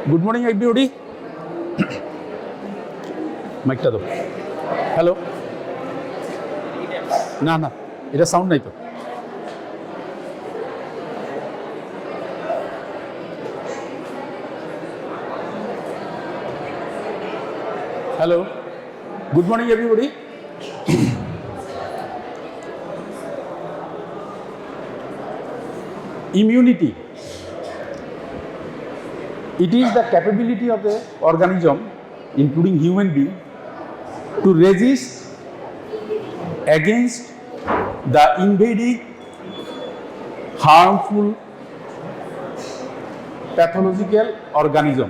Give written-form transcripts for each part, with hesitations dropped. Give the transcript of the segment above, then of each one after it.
Good morning, everybody. Mic ta do. Hello. না এটা sound নাই তো। Hello. Good morning, everybody. Immunity. It is the capability of the organism, including human being, to resist against the invading harmful pathological organism.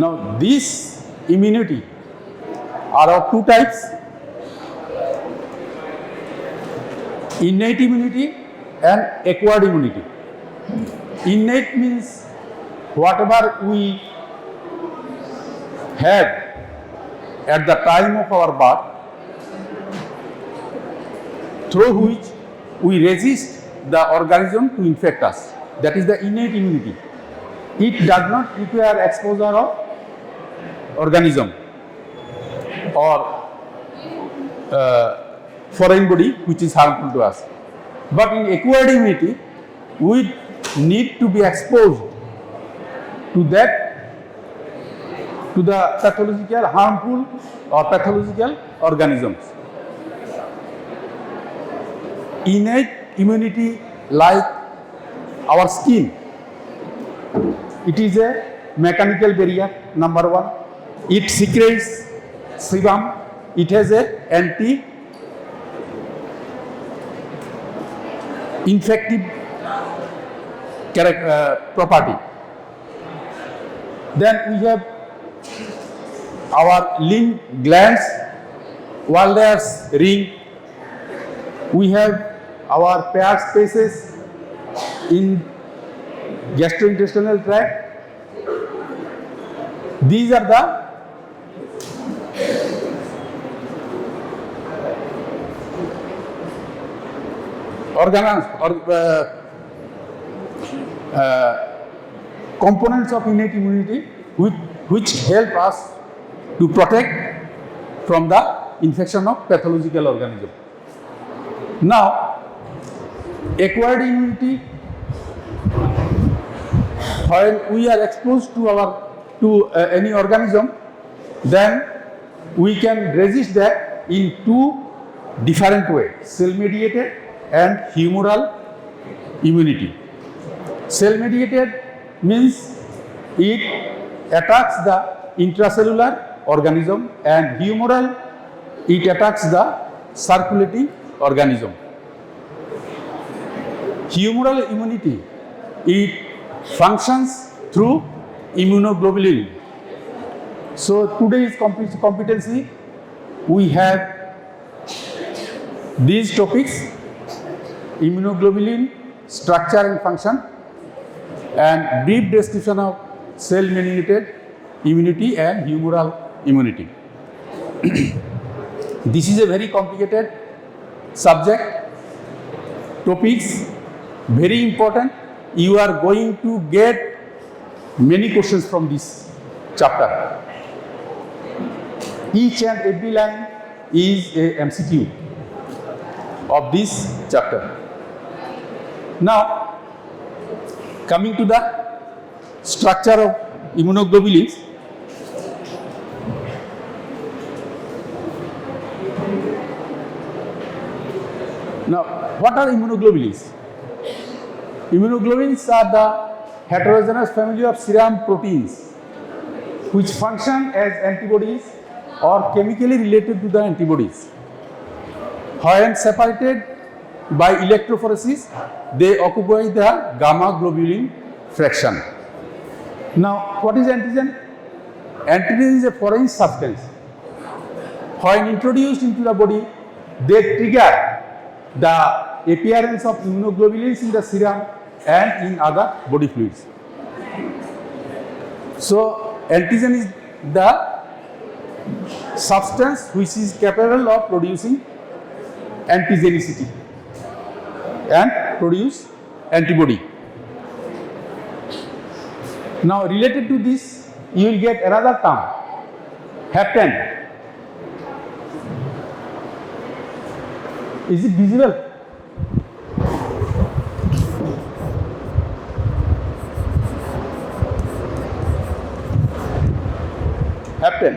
Now, this immunity are of two types: innate immunity and acquired immunity. Innate means whatever we had at the time of our birth, through which we resist the organism to infect us. That is the innate immunity. It does not require exposure of organism or foreign body which is harmful to us. But in acquired immunity, we need to be exposed to the pathological harmful or pathological organisms. Innate immunity, like our skin, it is a mechanical barrier, number one. It secretes sebum. It has a anti-infective property. Then we have our lymph glands, Walder's ring. We have our paired spaces in gastrointestinal tract. These are the components of innate immunity which help us to protect from the infection of pathological organism. Now, acquired immunity, when we are exposed to any organism, then we can resist that in two different ways: cell-mediated and humoral immunity. Cell-mediated means it attacks the intracellular organism, and humoral, it attacks the circulating organism. Humoral immunity, it functions through immunoglobulin. So today's competency, we have these topics: immunoglobulin, structure and function, and brief description of cell-mediated immunity and humoral immunity. This is a very complicated subject, topics, very important. You are going to get many questions from this chapter. Each and every line is a MCQ of this chapter. Now, coming to the structure of immunoglobulins. Now, what are immunoglobulins? Immunoglobulins are the heterogeneous family of serum proteins which function as antibodies or chemically related to the antibodies. When separated by electrophoresis, they occupy the gamma globulin fraction. Now, what is antigen? Antigen is a foreign substance. When introduced into the body, they trigger the appearance of immunoglobulins in the serum and in other body fluids. So, antigen is the substance which is capable of producing antigenicity and produce antibody. Now related to this, you will get another term, hapten. Is it visible? Hapten.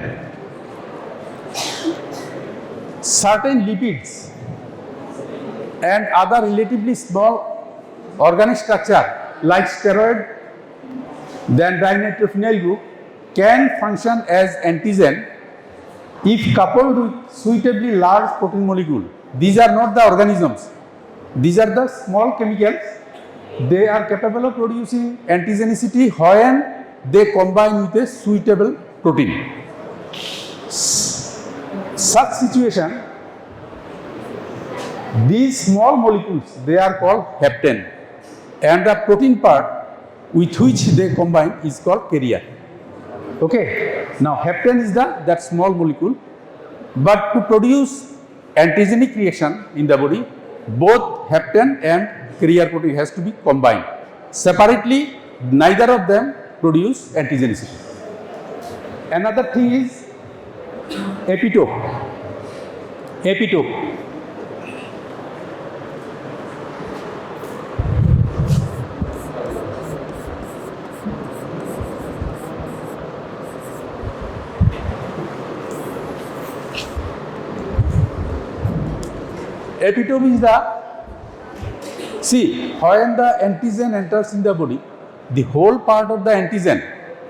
Certain lipids and other relatively small organic structure like steroid then dinitrophenyl group can function as antigen if coupled with suitably large protein molecule. These are not the organisms, these are the small chemicals. They are capable of producing antigenicity when they combine with a suitable protein. Such situation, these small molecules, they are called hapten, and the protein part with which they combine is called carrier. Okay. Now hapten is that small molecule, but to produce antigenic reaction in the body, both hapten and carrier protein has to be combined. Separately, neither of them produce antigenicity. Another thing is epitope. Epitope. Epitope is when the antigen enters in the body, the whole part of the antigen,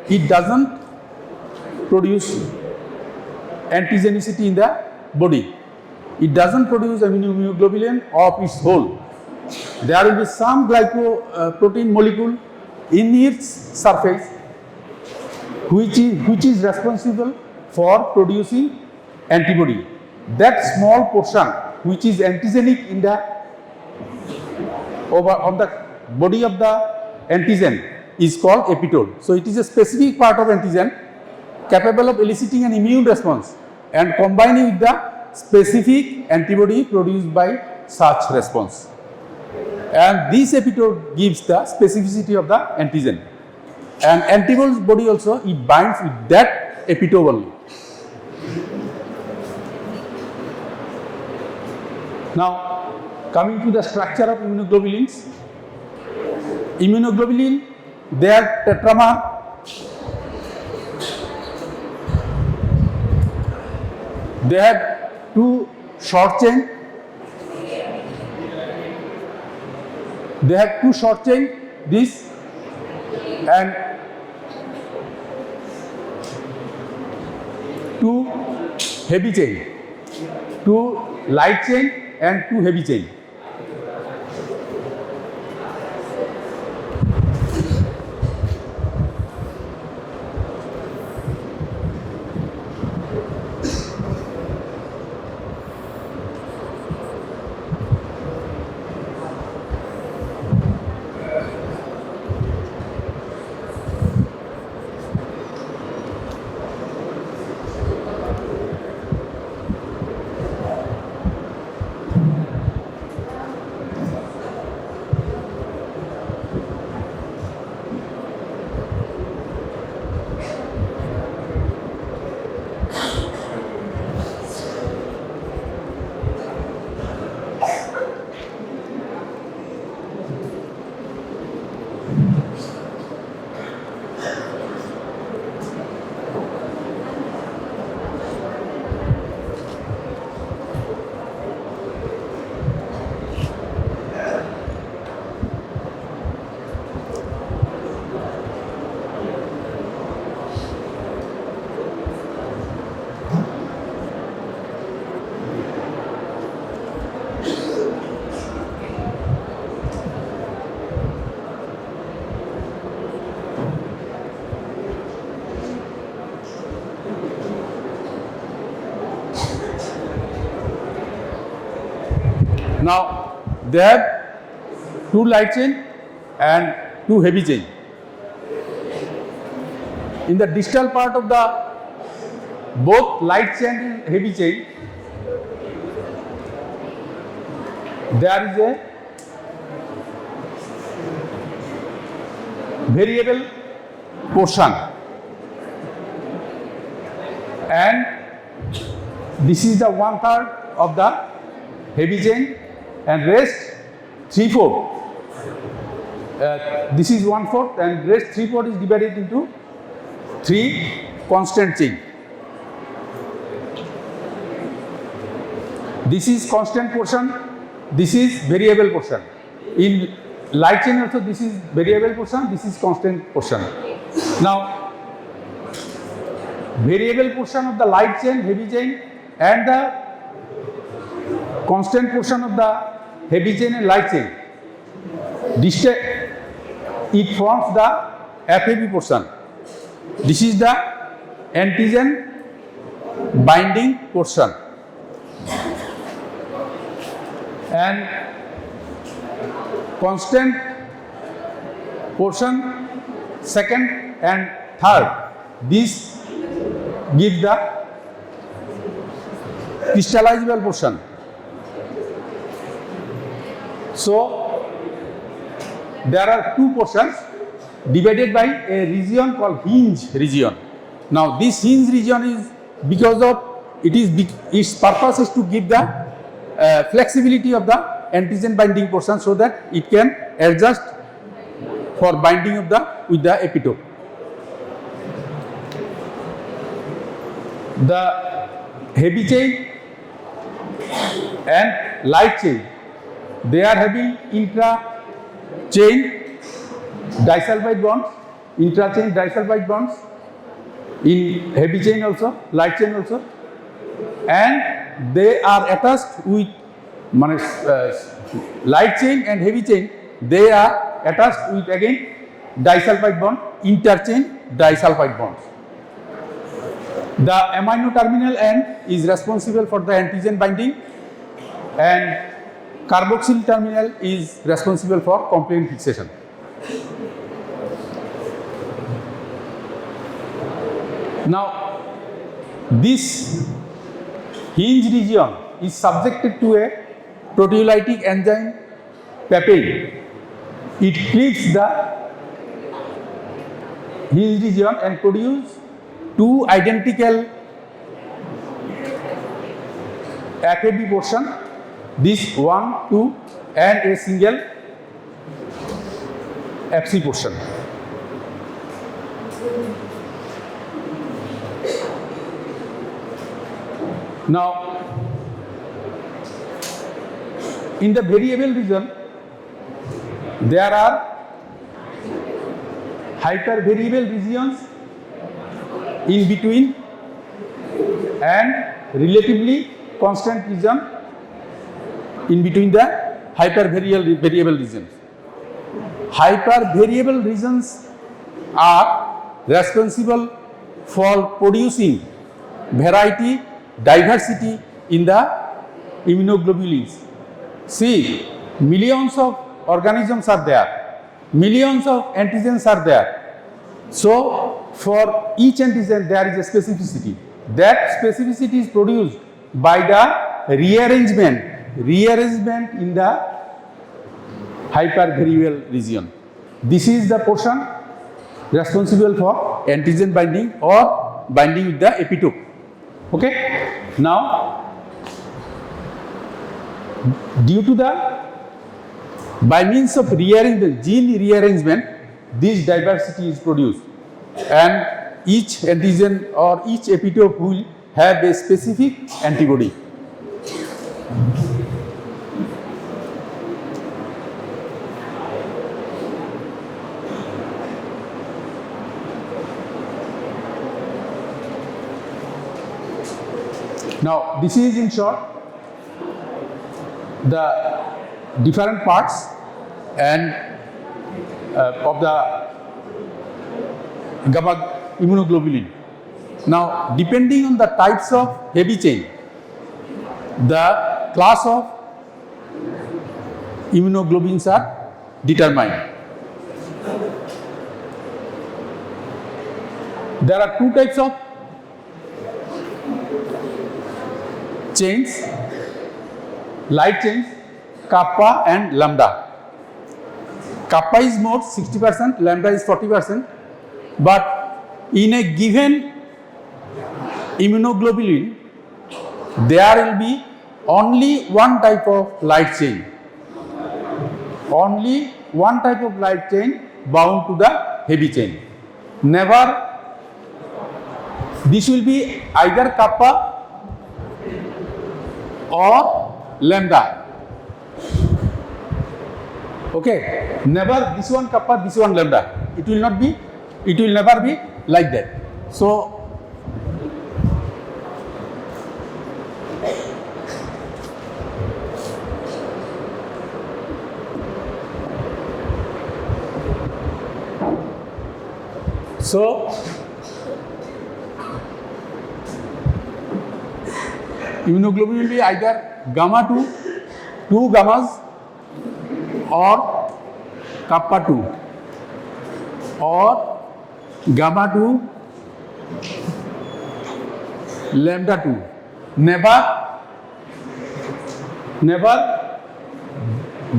it doesn't produce antigenicity in the body. It doesn't produce immunoglobulin of its whole. There will be some glycoprotein molecule in its surface which is responsible for producing antibody. That small portion which is antigenic in the on the body of the antigen is called epitope. So it is a specific part of antigen capable of eliciting an immune response and combining with the specific antibody produced by such response. And this epitope gives the specificity of the antigen. And antibody also, it binds with that epitope only. Now, coming to the structure of immunoglobulins. Immunoglobulin, they are tetramer. They have two short chain. They have two short chain, this and two heavy chain, two light chain and two heavy chain. Now, they have two light chain and two heavy chain. In the distal part of the both light chain and heavy chain, there is a variable portion, and this is the 1/3 of the heavy chain, and rest 3/4. This is 1/4, and rest 3/4 is divided into 3 constant chain. This is constant portion, this is variable portion. In light chain also this is variable portion, this is constant portion. Now, variable portion of the light chain, heavy chain, and the constant portion of the heavy chain and light chain, it forms the FAB portion. This is the antigen binding portion, and constant portion second and third, this gives the crystallizable portion. So there are 2 portions divided by a region called hinge region. Now this hinge region is because of its purpose is to give the flexibility of the antigen binding portion so that it can adjust for binding of with the epitope. The heavy chain and light chain, they are having intra-chain disulfide bonds, intra-chain disulfide bonds in heavy chain also, light chain also, and they are attached with light chain and heavy chain, they are attached with again disulfide bond, interchain disulfide bonds. The amino terminal end is responsible for the antigen binding, and carboxyl terminal is responsible for complement fixation. Now, this hinge region is subjected to a proteolytic enzyme papain. It cleaves the hinge region and produces 2 identical FAB portion, this 1, 2, and a single FC portion. Now, in the variable region, there are hypervariable regions in between and relatively constant region in between the hypervariable regions. Hypervariable regions are responsible for producing variety, diversity in the immunoglobulins. See, millions of organisms are there, millions of antigens are there. So, for each antigen there is a specificity. That specificity is produced by the rearrangement in the hypervariable region. This is the portion responsible for antigen binding or binding with the epitope. Okay. Now, due to by means of rearrangement, gene rearrangement, this diversity is produced, and each antigen or each epitope will have a specific antibody. Now, this is in short the different parts and of the gamma immunoglobulin. Now, depending on the types of heavy chain, the class of immunoglobulins are determined. There are 2 types of chains, light chains, kappa and lambda. Kappa is more 60%, lambda is 40%. But in a given immunoglobulin, there will be only one type of light chain. Only one type of light chain bound to the heavy chain. Never, this will be either kappa or lambda. Okay, never this one kappa, this one lambda. It will not be, it will never be like that. So, immunoglobulin will be either gamma 2, 2 gammas, or kappa 2, or gamma 2, lambda 2. Never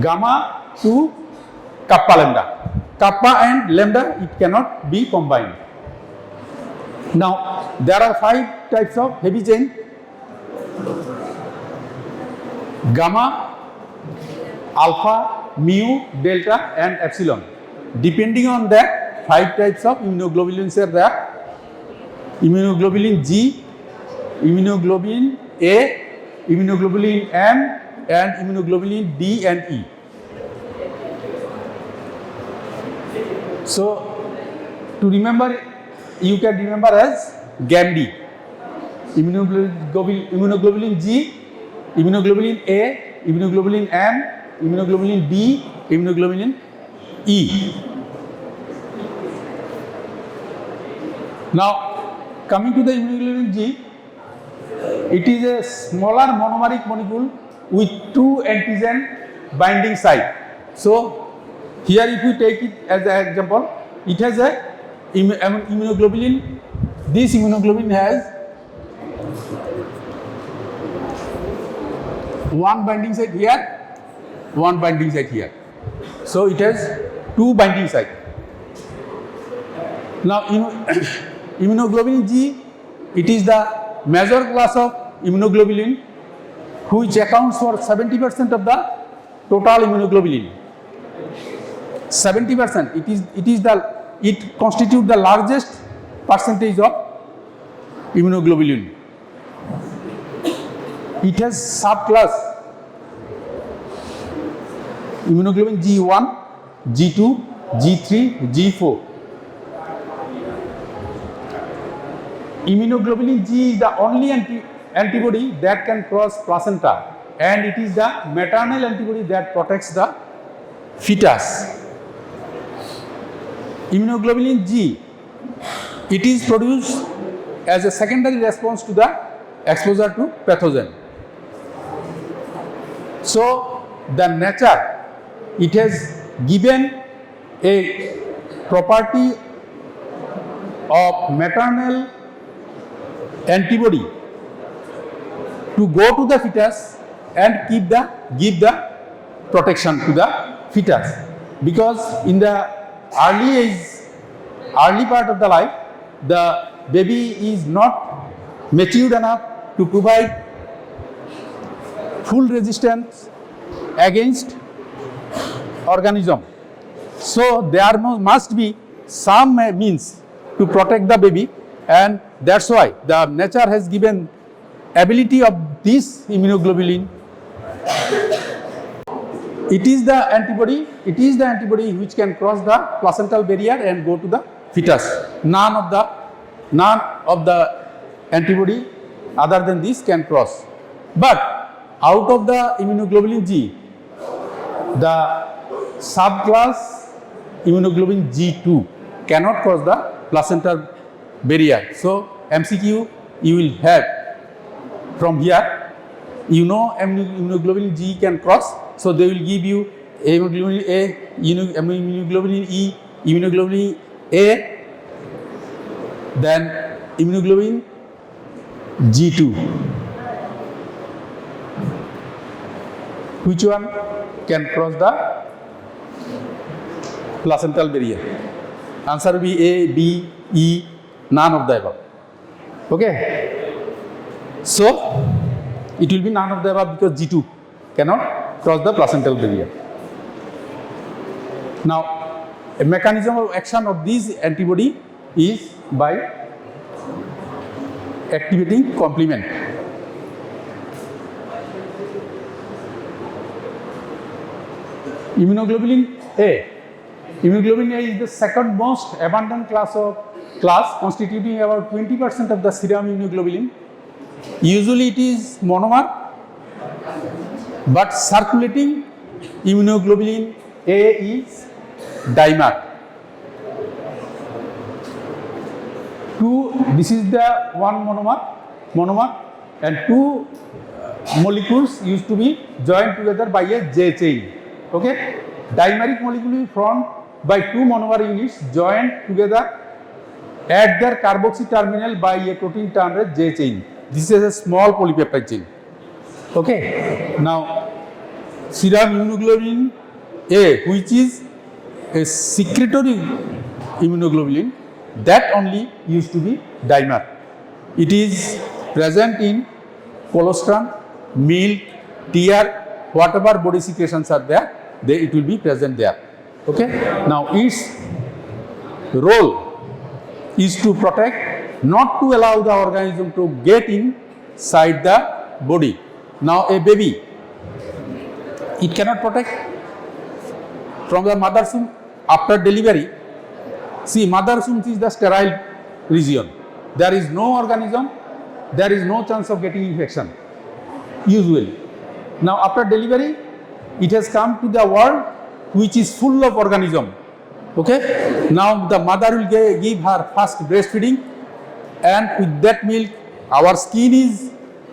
gamma 2, kappa lambda. Kappa and lambda, it cannot be combined. Now, there are 5 types of heavy chain: gamma, alpha, mu, delta and epsilon. Depending on that, 5 types of immunoglobulins are there: immunoglobulin G, immunoglobulin A, immunoglobulin M and immunoglobulin D and E. So, to remember, you can remember as GAMD. Immunoglobulin G, immunoglobulin A, immunoglobulin M, immunoglobulin D, immunoglobulin E. Now, coming to the immunoglobulin G, it is a smaller monomeric molecule with 2 antigen binding site. So, here if you take it as an example, it has a immunoglobulin. This immunoglobulin has one binding site here, one binding site here. So it has 2 binding sites. Now immunoglobulin G, it is the major class of immunoglobulin which accounts for 70% of the total immunoglobulin. 70%. It constitutes the largest percentage of immunoglobulin. It has subclass immunoglobulin G1, G2, G3, G4. Immunoglobulin G is the only antibody that can cross placenta, and it is the maternal antibody that protects the fetus. Immunoglobulin G, it is produced as a secondary response to the exposure to pathogen. So, the nature, it has given a property of maternal antibody to go to the fetus and give the protection to the fetus, because in the early part of the life, the baby is not matured enough to provide full resistance against organism. So there must be some means to protect the baby, and that's why the nature has given ability of this immunoglobulin. It is the antibody which can cross the placental barrier and go to the fetus. None of the antibody other than this can cross. But out of the immunoglobulin G, the subclass immunoglobulin G2 cannot cross the placental barrier. So MCQ you will have from here. You know immunoglobulin G can cross. So they will give you immunoglobulin A, immunoglobulin E, immunoglobulin A, then immunoglobulin G2. Which one can cross the placental barrier? Answer will be A, B, E, none of the above. Okay. So it will be none of the above because G2 cannot cross the placental barrier. Now, a mechanism of action of this antibody is by activating complement. Immunoglobulin A. Immunoglobulin A is the second most abundant class constituting about 20% of the serum immunoglobulin. Usually it is monomer, but circulating immunoglobulin A is dimer. This is the one monomer, and two molecules used to be joined together by a J chain. Okay, dimeric molecule is formed by two monomer units joined together at their carboxy terminal by a protein termed as J chain. This is a small polypeptide chain. Okay, now serum immunoglobulin A, which is a secretory immunoglobulin, that only used to be dimer. It is present in colostrum, milk, tear, whatever body secretions are there, it will be present there. Okay. Now its role is to protect, not to allow the organism to get inside the body. Now a baby, it cannot protect from the mother's womb after delivery. See, mother's womb is the sterile region. There is no organism, there is no chance of getting infection, usually. Now after delivery, it has come to the world which is full of organism. Okay. Now the mother will give her first breastfeeding, and with that milk, our skin is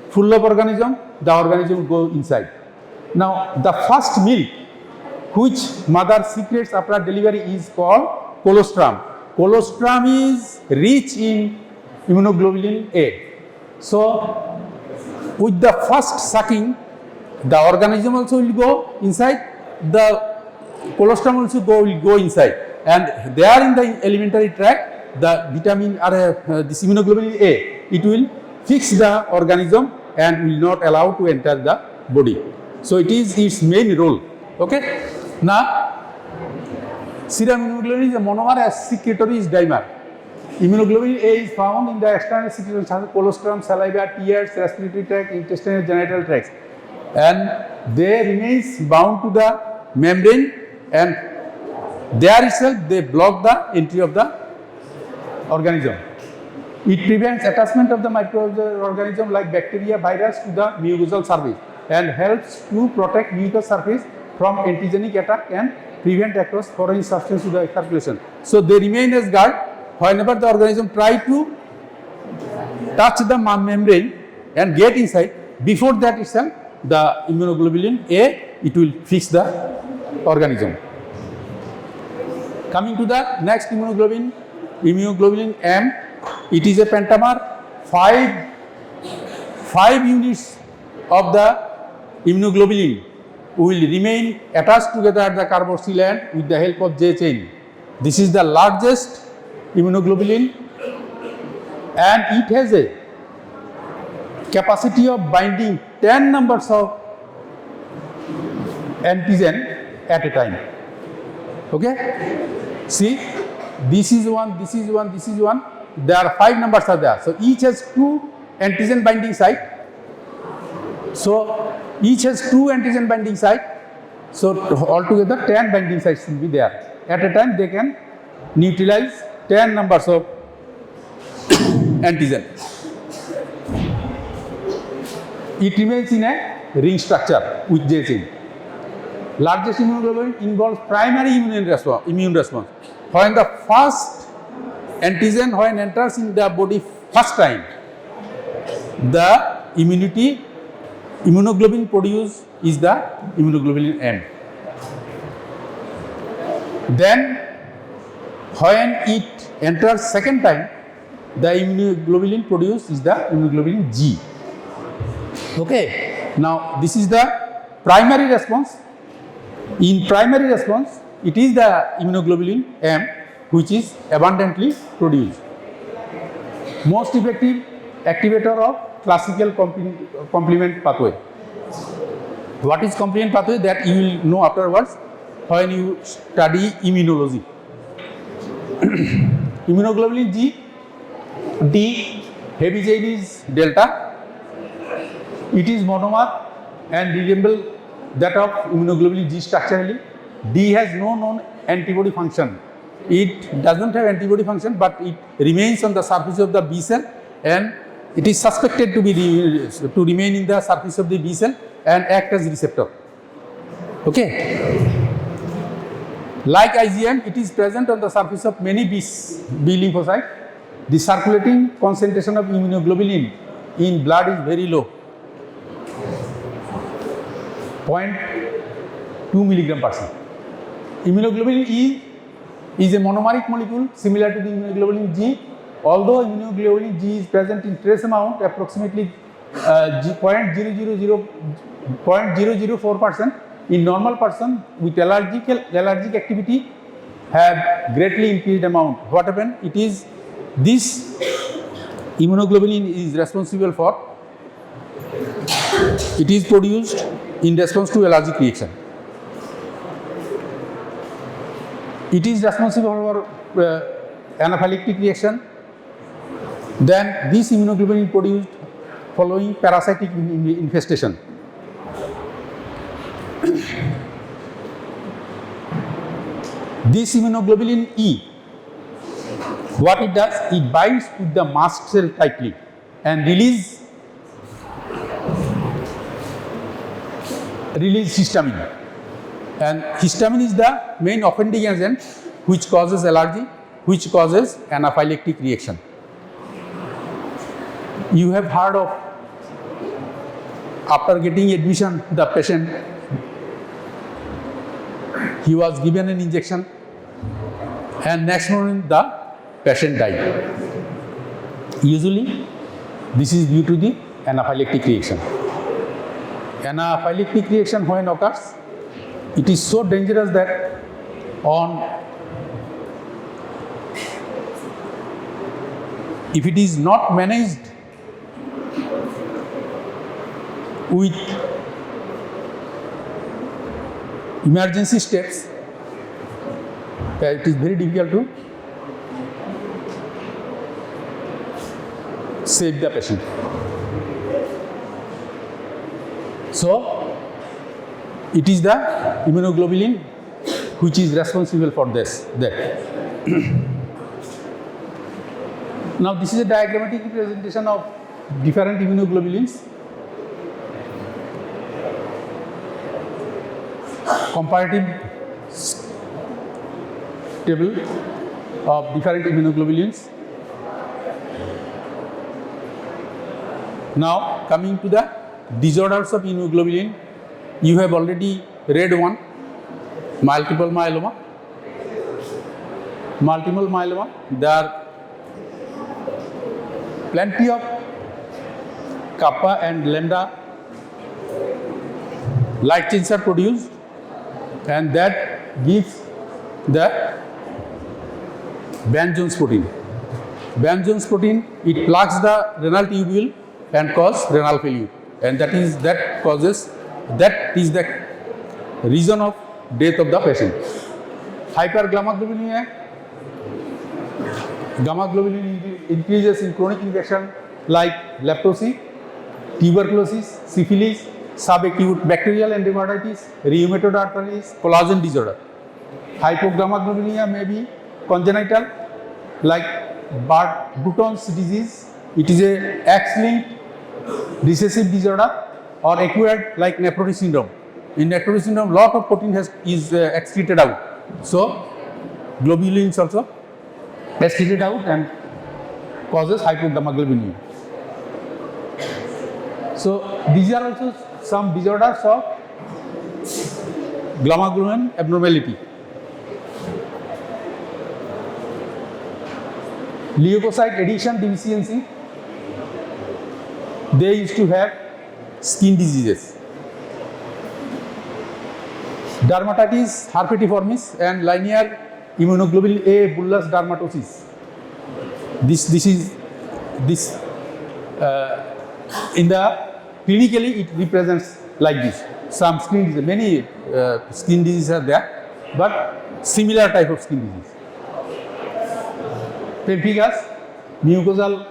full of organism, the organism will go inside. Now the first milk which mother secretes after delivery is called colostrum. Colostrum is rich in immunoglobulin A. So with the first sucking, the organism also will go inside, the colostrum also will go inside, and there in the alimentary tract, the vitamin or this immunoglobulin A, it will fix the organism and will not allow to enter the body. So it is its main role. Okay. Now serum immunoglobulin is a monomer, as secretory is dimer. Immunoglobulin A is found in the external secretions such as colostrum, saliva, tears, respiratory tract, intestinal, genital tracts, and they remains bound to the membrane, and there itself they block the entry of the organism. It prevents attachment of the microorganism like bacteria, virus to the mucosal surface, and helps to protect mucous surface from antigenic attack and prevent across foreign substance to the circulation. So they remain as guard whenever the organism try to touch the membrane and get inside. Before that itself, the immunoglobulin A, it will fix the organism. Coming to the next immunoglobulin M, it is a pentamer. 5 units of the immunoglobulin will remain attached together at the carboxyl end with the help of J chain. This is the largest immunoglobulin, and it has a capacity of binding 10 numbers of antigen at a time. Okay. See, this is one, this is one, this is one. There are 5 numbers are there. So each has 2 antigen binding site. So each has 2 antigen binding site. So altogether 10 binding sites will be there. At a time they can neutralize 10 numbers of antigen. It remains in a ring structure with J chain. Largest immunoglobulin involves primary immune response. When the first antigen enters in the body first time, the immunoglobulin produced is the immunoglobulin M. Then when it enters second time, the immunoglobulin produced is the immunoglobulin G. Okay. Now this is the primary response. In primary response, it is the immunoglobulin M. which is abundantly produced. Most effective activator of classical complement pathway. What is complement pathway? That you will know afterwards when you study immunology. Immunoglobulin G, D, heavy chain is delta. It is monomer and resemble that of immunoglobulin G structurally. D has no known antibody function. It doesn't have antibody function, but it remains on the surface of the B cell, and it is suspected to remain in the surface of the B cell and act as receptor. Okay. Like IgM, it is present on the surface of many B lymphocytes. The circulating concentration of immunoglobulin in blood is very low, 0.2 mg/cent. Immunoglobulin E is a monomeric molecule similar to the immunoglobulin G. Although immunoglobulin G is present in trace amount, approximately 0.004%, in normal person with allergic activity have greatly increased amount. What happened? It is this immunoglobulin is responsible for, it is produced in response to allergic reaction. It is responsible for anaphylactic reaction. Then this immunoglobulin produced following parasitic infestation. This immunoglobulin E, what it does, it binds with the mast cell tightly and release histamine. And histamine is the main offending agent which causes allergy, which causes anaphylactic reaction. You have heard of, after getting admission, the patient, he was given an injection and next morning the patient died. Usually this is due to the anaphylactic reaction. Anaphylactic reaction when occurs, it is so dangerous that if it is not managed with emergency steps, it is very difficult to save the patient. So, it is the immunoglobulin which is responsible for this. Now, this is a diagrammatic representation of different immunoglobulins. Comparative table of different immunoglobulins. Now, coming to the disorders of immunoglobulin, you have already read one, multiple myeloma. Multiple myeloma, there are plenty of kappa and lambda light chains are produced, and that gives the Van-Jones protein. Van-Jones protein, it plugs the renal tubule and causes renal failure, and that is the reason of death of the patient. Hypergammaglobulinemia, gamma-globulin increases in chronic infection like leprosy, tuberculosis, syphilis, subacute bacterial endocarditis, rheumatoid arthritis, collagen disorder. Hypogammaglobulinemia may be congenital like Bruton's disease. It is a X-linked recessive disorder, or acquired like nephrotic syndrome. In nephrotic syndrome, lot of protein is excreted out. So, globulins also excreted out and causes hypogammaglobulinemia. So, these are also some disorders of gamma-globulin abnormality. Leukocyte adhesion deficiency, they used to have skin diseases. Dermatitis herpetiformis and linear immunoglobulin A bullous dermatosis. This is in the clinically it represents like this. Some skin disease, many skin diseases are there, but similar type of skin disease. Pemphigus, mucosal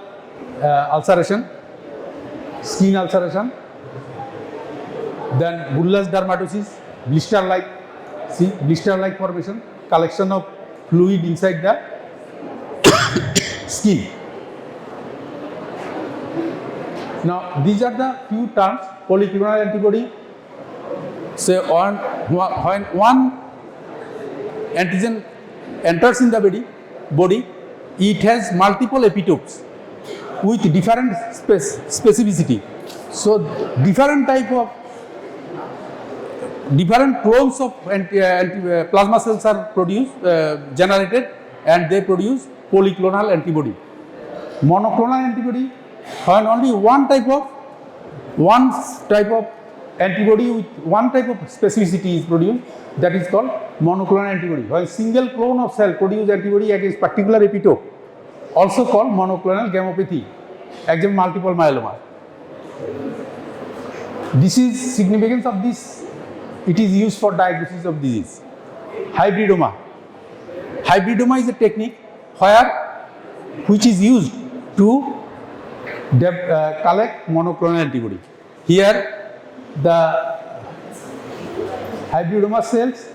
ulceration, skin ulceration. Then bullous dermatosis, blister-like formation, collection of fluid inside the skin. Now these are the few terms. Polyclonal antibody. Say when one antigen enters in the body, it has multiple epitopes with different specificity. So different clones of plasma cells are produced, generated, and they produce polyclonal antibody. Monoclonal antibody, when only one type of antibody with one type of specificity is produced, that is called monoclonal antibody. When single clone of cell produce antibody against particular epitope, also called monoclonal gammopathy, example multiple myeloma. This is significance of this. It is used for diagnosis of disease. Hybridoma. Hybridoma is a technique which is used to collect monoclonal antibody. Here, the hybridoma cells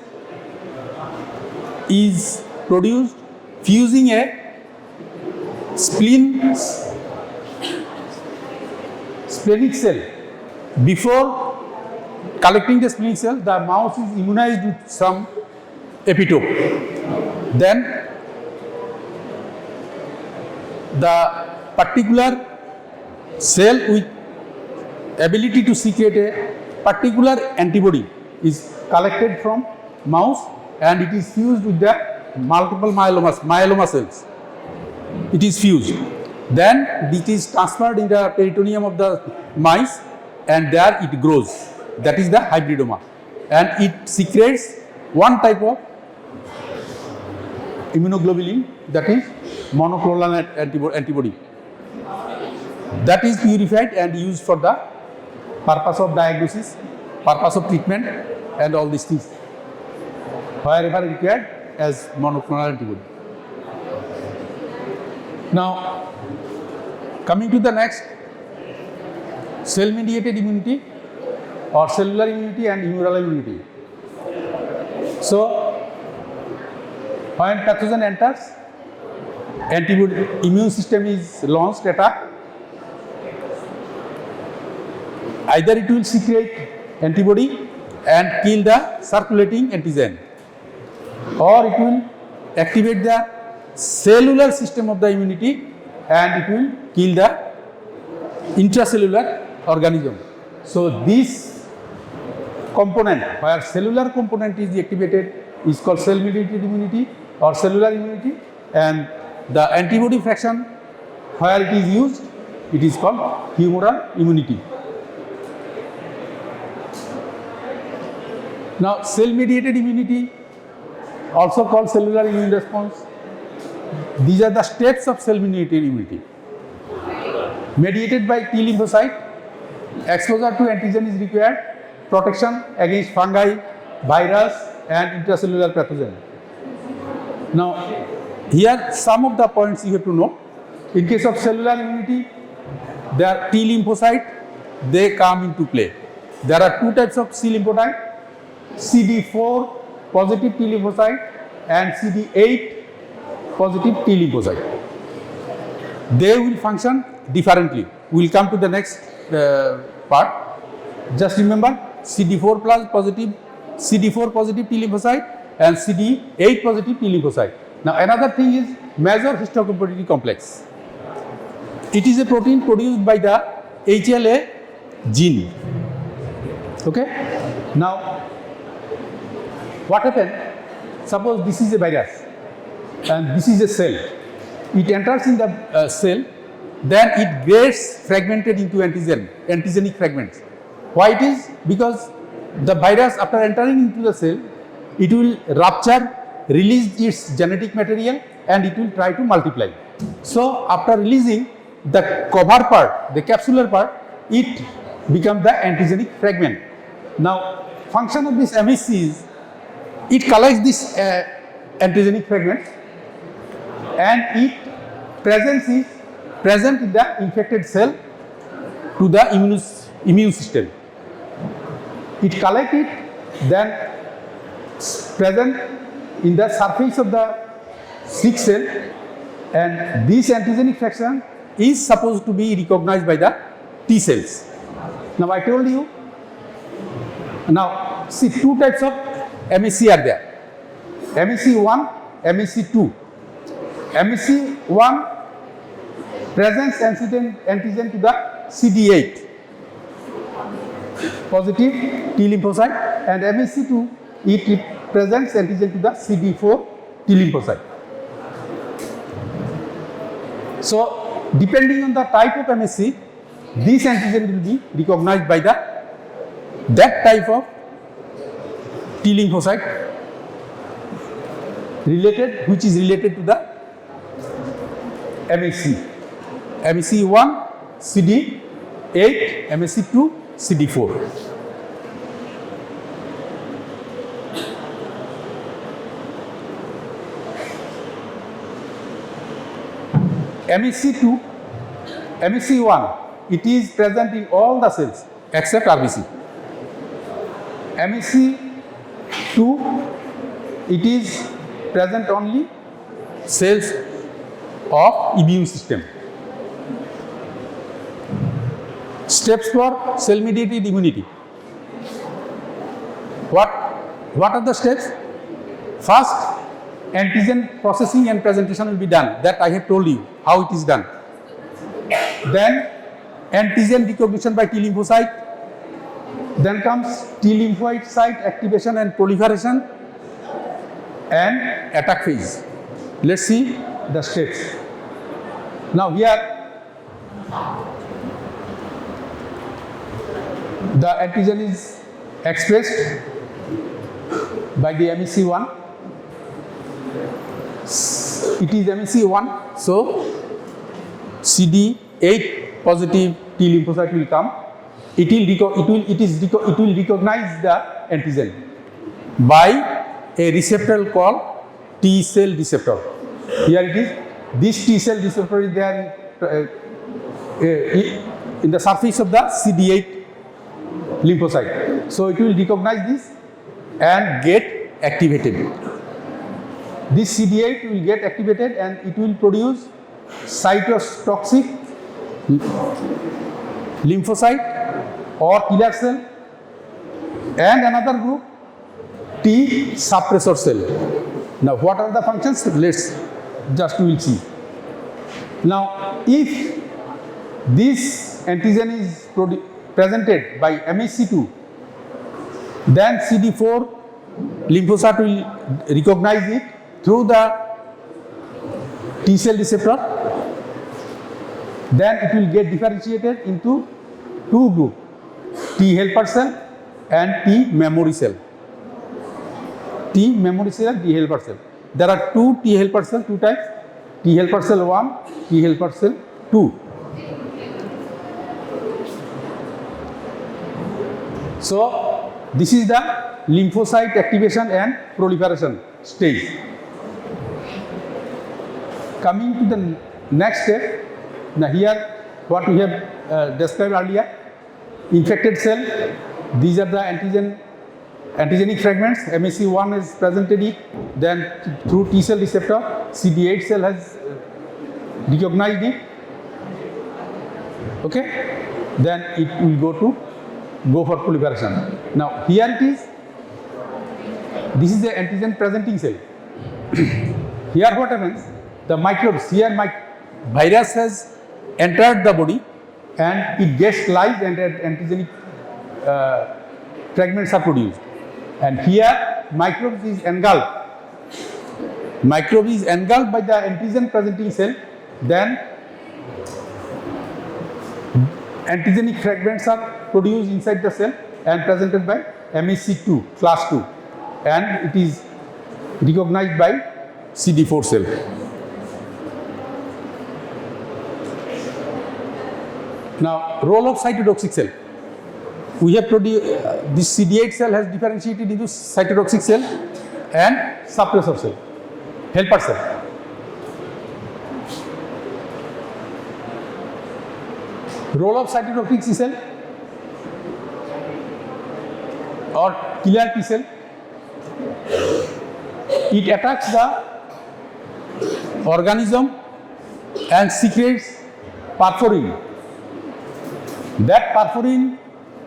is produced fusing a splenic cell. Before collecting the splenic cell, the mouse is immunized with some epitope. Then the particular cell with ability to secrete a particular antibody is collected from mouse and it is fused with the multiple myeloma cells. It is fused. Then it is transferred in the peritoneum of the mice and there it grows. That is the hybridoma. And it secretes one type of immunoglobulin, that is monoclonal antibody. That is purified and used for the purpose of diagnosis, purpose of treatment and all these things, wherever required as monoclonal antibody. Now, coming to the next, cell-mediated immunity or cellular immunity and humoral immunity. So, when pathogen enters, immune system is launched attack. Either it will secrete antibody and kill the circulating antigen, or it will activate the cellular system of the immunity and it will kill the intracellular organism. So this component, where cellular component is activated, is called cell-mediated immunity or cellular immunity, and the antibody fraction where it is used, it is called humoral immunity. Now, cell-mediated immunity, also called cellular immune response. These are the steps of cell-mediated immunity. Mediated by T lymphocyte, exposure to antigen is required, protection against fungi, virus and intracellular pathogen. Now, here some of the points you have to know. In case of cellular immunity, there are T lymphocyte, they come into play. There are two types of C lymphocyte, CD4 positive T lymphocyte and CD8 positive T lymphocyte. They will function differently. We will come to the next part. Just remember CD4 positive T lymphocyte and CD8 positive T lymphocyte. Now another thing is major histocompatibility complex. It is a protein produced by the HLA gene. Okay. Now what happens? Suppose this is a virus and this is a cell. It enters in the cell, then it gets fragmented into antigenic fragments. Why it is? Because the virus, after entering into the cell, it will rupture release its genetic material and it will try to multiply. So after releasing the cover part, the capsular part, it becomes the antigenic fragment. Now function of this MSC is it collects this antigenic fragment and its presence is present in the infected cell to the immune system. It collects it, then present in the surface of the sick cell, and this antigenic fraction is supposed to be recognized by the T cells. Now I told you, now see two types of MSC are there, MSC1, MSC2. MSC1 presents antigen to the CD8 positive T lymphocyte, and MSC2 it presents antigen to the CD4 T lymphocyte. So depending on the type of MSC, this antigen will be recognized by that type of T lymphocyte which is related to the MSC. MSC1 CD8, MSC2 CD4. MSC2, MSC1, it is present in all the cells except RBC. MSC2, it is present only cells of immune system. Steps for cell-mediated immunity. What are the steps? First, antigen processing and presentation will be done. That I have told you how it is done. Then antigen recognition by T lymphocyte. Then comes T lymphocyte activation and proliferation and attack phase. Let's see the steps. Now here the antigen is expressed by the MSC1. It is MSC1, so CD8 positive T lymphocyte will come. It will recognize the antigen by a receptor called T cell receptor. Here it is. This T cell receptor is there in the surface of the CD8 lymphocyte. So it will recognize this and get activated. This CD8 will get activated and it will produce cytotoxic lymphocyte or killer cell, and another group T suppressor cell. Now what are the functions? We will see. Now if this antigen is presented by MSC2, then CD4 lymphocyte will recognize it through the T cell receptor. Then it will get differentiated into two groups, T helper cell and T memory cell. T memory cell and T helper cell. There are two T helper cell, two types, T helper cell 1, T helper cell 2. So this is the lymphocyte activation and proliferation stage. Coming to the next step, now here what we have described earlier, infected cell, these are the antigenic fragments. MSC1 is presented it, then through T cell receptor, CD8 cell has recognized it. Okay, then it will go for proliferation. Now here it is. This is the antigen presenting cell. Here what happens? The microbes, here virus has entered the body and it gets live and antigenic fragments are produced. And here microbes is engulfed. Microbe is engulfed by the antigen presenting cell. Then antigenic fragments are produced inside the cell and presented by MSC2, class 2. And it is recognized by CD4 cell. Now, role of cytotoxic cell. We have produced this CD8 cell has differentiated into cytotoxic cell and suppressor cell, helper cell. Role of cytotoxic T cell or killer T cell. It attacks the organism and secretes perforin. That perforin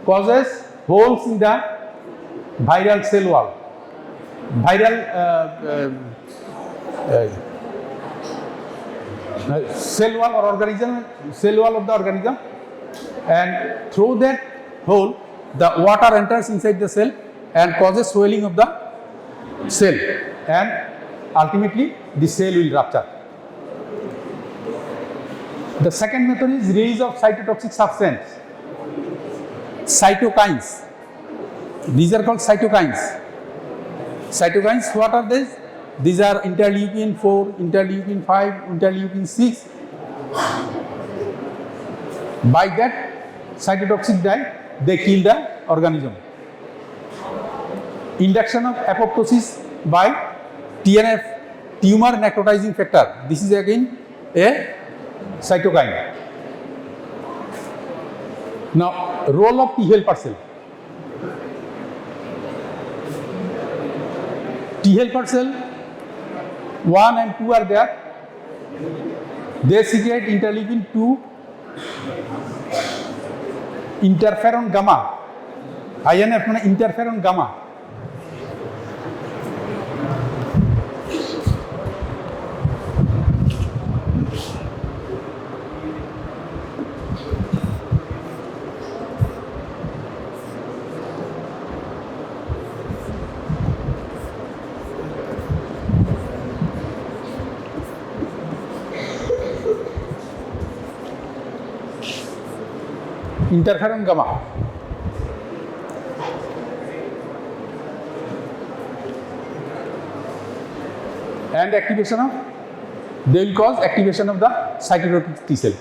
causes holes in the viral cell wall. Viral cell wall or organism, cell wall of the organism, and through that hole the water enters inside the cell and causes swelling of the cell, and ultimately the cell will rupture. The second method is release of cytotoxic substance, cytokines. These are called cytokines. Cytokines, what are these? These are interleukin 4, interleukin 5, interleukin 6. By that cytotoxic dye, they kill the organism. Induction of apoptosis by TNF, tumor necrotizing factor. This is again a cytokine. Now, role of T helper cell. T helper cell 1 and 2 are there. They secrete interleukin 2, interferon gamma. INF means interferon gamma. Interferon gamma. And activation of, they will cause activation of the cytotoxic T cell.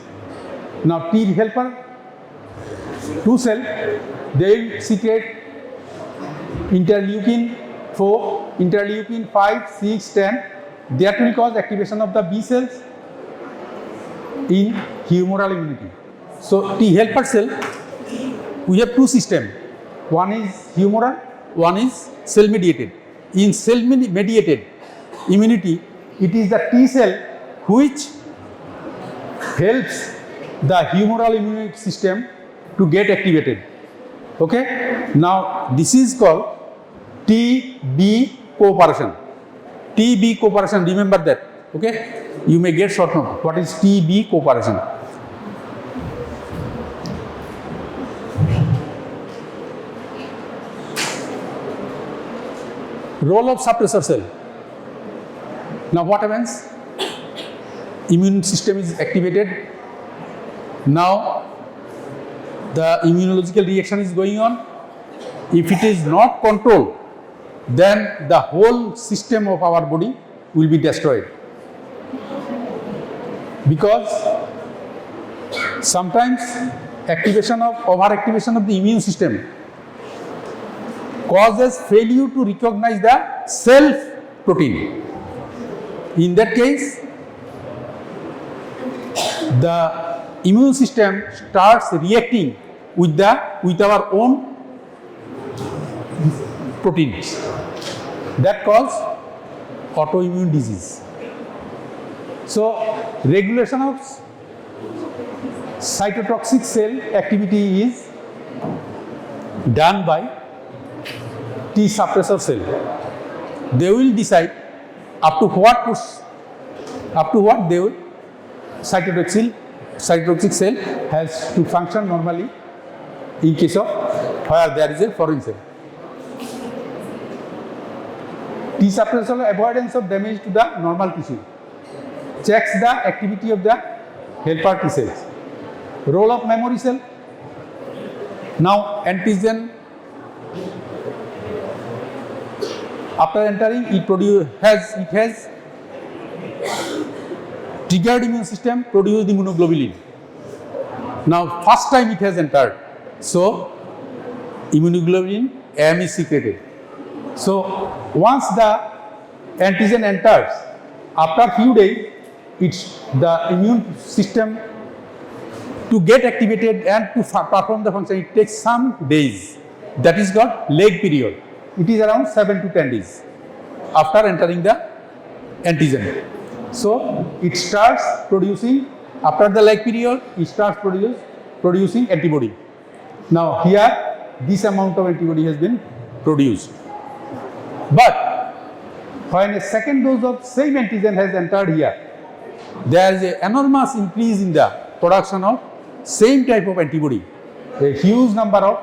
Now T helper 2 cell, they will secrete interleukin 4, interleukin 5, 6, 10. That will cause activation of the B cells in humoral immunity. So T helper cell, we have two systems. One is humoral, one is cell-mediated. In cell-mediated immunity, it is the T cell which helps the humoral immune system to get activated. Okay? Now this is called TB cooperation. TB cooperation, remember that. Okay? You may get short note. What is TB cooperation? Role of suppressor cell. Now what happens? Immune system is activated. Now the immunological reaction is going on. If it is not controlled, then the whole system of our body will be destroyed. Because sometimes overactivation of the immune system causes failure to recognize the self protein. In that case, the immune system starts reacting with our own proteins that cause autoimmune disease. So, regulation of cytotoxic cell activity is done by T suppressor cell. They will decide up to what cytotoxic cell has to function normally in case of where there is a foreign cell. T suppressor avoidance of damage to the normal tissue, checks the activity of the helper T cells. Role of memory cell. Now antigen After entering, it has triggered immune system, produced immunoglobulin. Now, first time it has entered, so immunoglobulin M is secreted. So, once the antigen enters, after few days, the immune system to get activated and to perform the function, it takes some days. That is called lag period. It is around 7 to 10 days after entering the antigen. So, it starts producing, after the lag period, it starts producing antibody. Now, here this amount of antibody has been produced. But when a second dose of same antigen has entered here, there is an enormous increase in the production of same type of antibody. A huge number of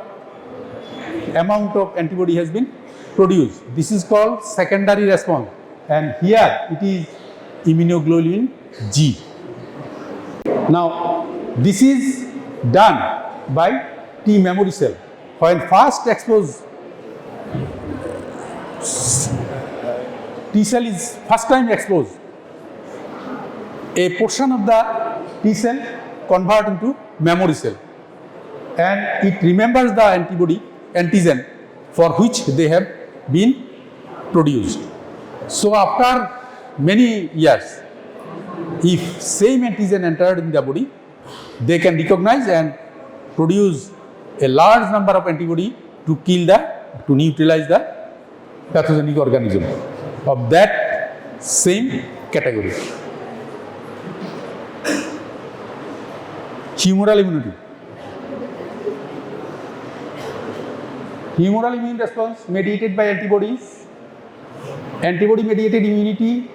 amount of antibody has been produced. This is called secondary response, and here it is immunoglobulin G. Now, this is done by T memory cell. When first exposed, T cell is first time exposed, a portion of the T cell convert into memory cell, and it remembers the antigen for which they have been produced. So after many years, if same antigen entered in the body, they can recognize and produce a large number of antibody to neutralize the pathogenic organism of that same category. Humoral immunity. Humoral immune response mediated by antibodies. Antibody mediated immunity,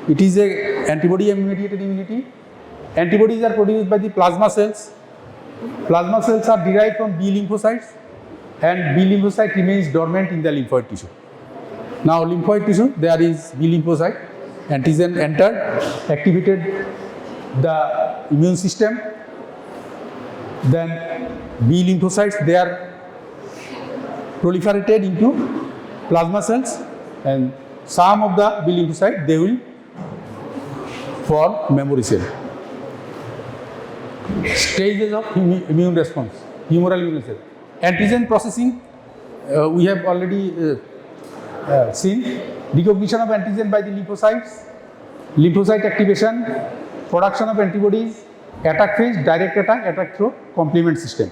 it is a antibody mediated immunity. Antibodies are produced by the plasma cells. Plasma cells are derived from B lymphocytes, and B lymphocyte remains dormant in the lymphoid tissue. Now, lymphoid tissue, there is B lymphocyte, antigen entered, activated the immune system, then B lymphocytes, they are proliferated into plasma cells, and some of the B lymphocytes, they will form memory cell. Stages of immune response, humoral immune response. Antigen processing, we have already seen. Recognition of antigen by the lymphocytes, lymphocyte activation, production of antibodies, attack phase, direct attack through complement system.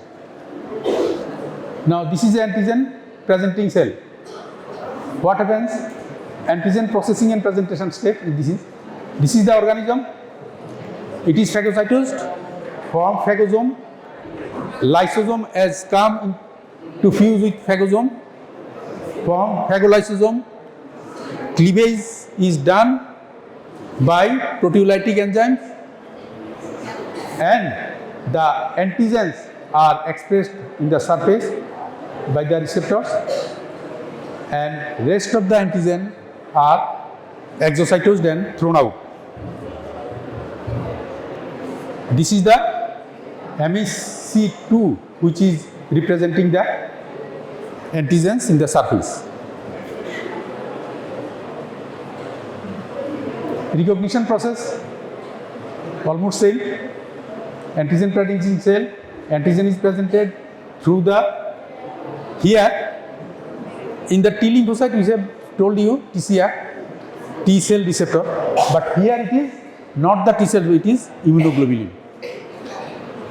Now, this is the antigen presenting cell. What happens? Antigen processing and presentation step. This is the organism. It is phagocytosed. From phagosome, lysosome has come to fuse with phagosome. From phagolysosome, cleavage is done by proteolytic enzymes, and the antigens are expressed in the surface by the receptors, and rest of the antigen are exocytosed and thrown out. This is the MSC2, which is representing the antigens in the surface. Recognition process, almost same. Antigen producing cell, antigen is presented through the, here in the T lymphocyte, we have told you TCR, T cell receptor, but here it is not the T cell, it is immunoglobulin.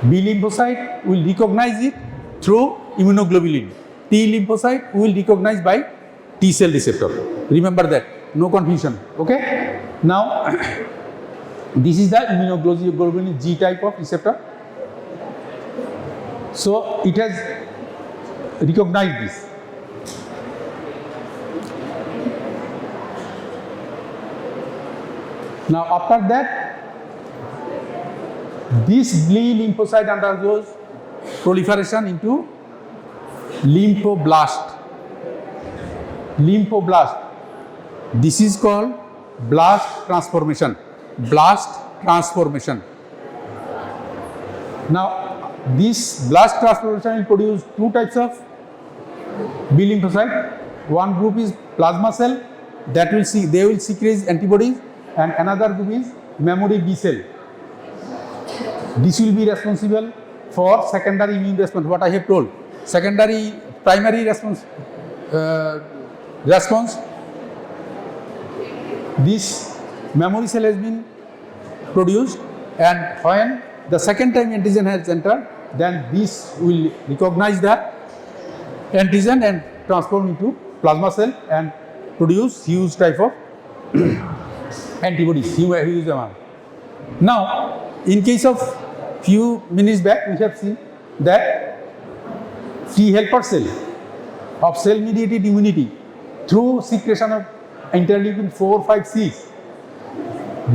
B lymphocyte will recognize it through immunoglobulin. T lymphocyte will recognize by T cell receptor. Remember that, no confusion. Okay. Now, this is the immunoglobulin G type of receptor. So it has recognized this. Now, after that, this B lymphocyte undergoes proliferation into lymphoblast. This is called blast transformation. Now, this blast transformation will produce two types of B lymphocyte. one group is plasma cell that will see they will secrete antibodies, and another group is memory B cell. This will be responsible for secondary immune response. What I have told, primary response. This memory cell has been produced, and when the second time antigen has entered, then this will recognize the antigen and transform into plasma cell and produce huge type of antibodies, huge amount. Now, in case of few minutes back, we have seen that T helper cell of cell-mediated immunity through secretion of interleukin 4, 5, 6,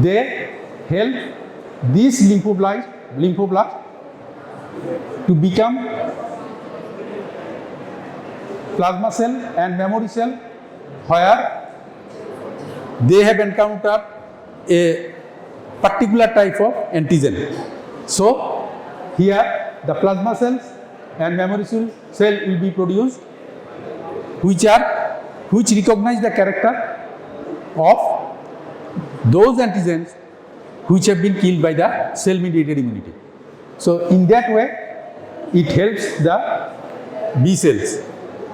they help this lymphoblast to become plasma cell and memory cell, where they have encountered a particular type of antigen. So here the plasma cells and memory cell will be produced, which recognize the character of those antigens which have been killed by the cell-mediated immunity. So in that way, it helps the B cells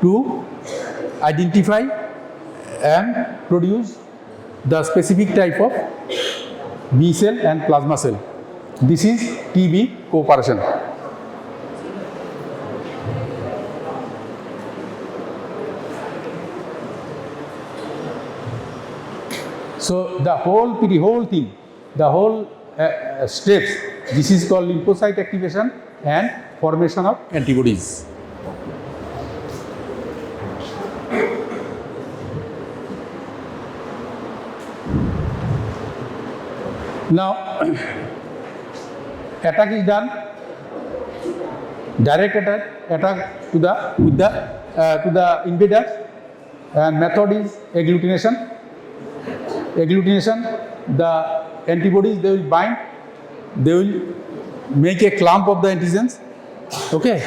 to identify and produce the specific type of B cell and plasma cell. This is TB cooperation. So the whole thing, the whole steps, this is called lymphocyte activation and formation of antibodies. Now, attack is done, direct attack to the invaders, and method is agglutination. The antibodies, they will bind, they will make a clump of the antigens. Okay,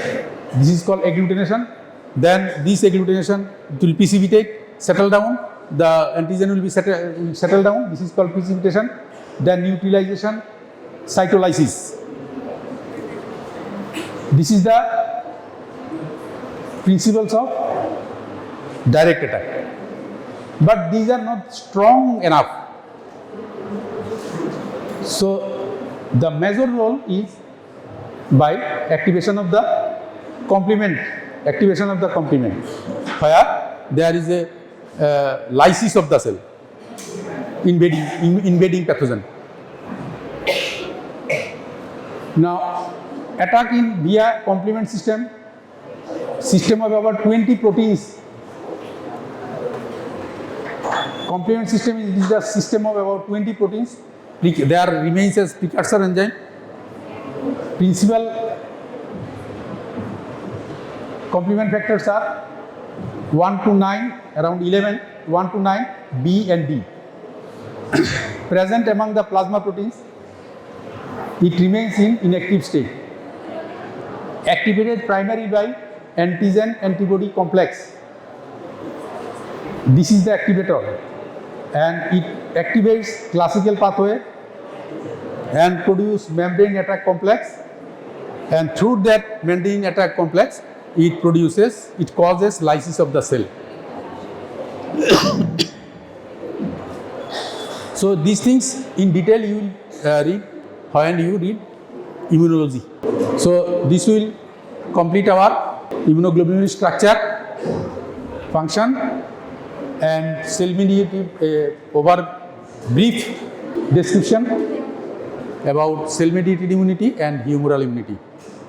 this is called agglutination. Then this agglutination will precipitate, settle down. The antigen will be settle down. This is called precipitation. Then neutralization, cytolysis. This is the principles of direct attack. But these are not strong enough. So the major role is by activation of the complement, where there is a lysis of the cell, invading pathogen. Now, attack in via complement system of about 20 proteins. Complement system is the system of about 20 proteins. There remains as precursor enzyme. Principal complement factors are 1 to 9, around 11, 1 to 9, B and D. Present among the plasma proteins, it remains in inactive state. Activated primarily by antigen antibody complex. This is the activator, and it activates classical pathway and produce membrane attack complex, and through that membrane attack complex, it causes lysis of the cell. So these things in detail you will read when you read immunology. So this will complete our immunoglobulin structure, function, and cell-mediated over brief description about cell-mediated immunity and humoral immunity.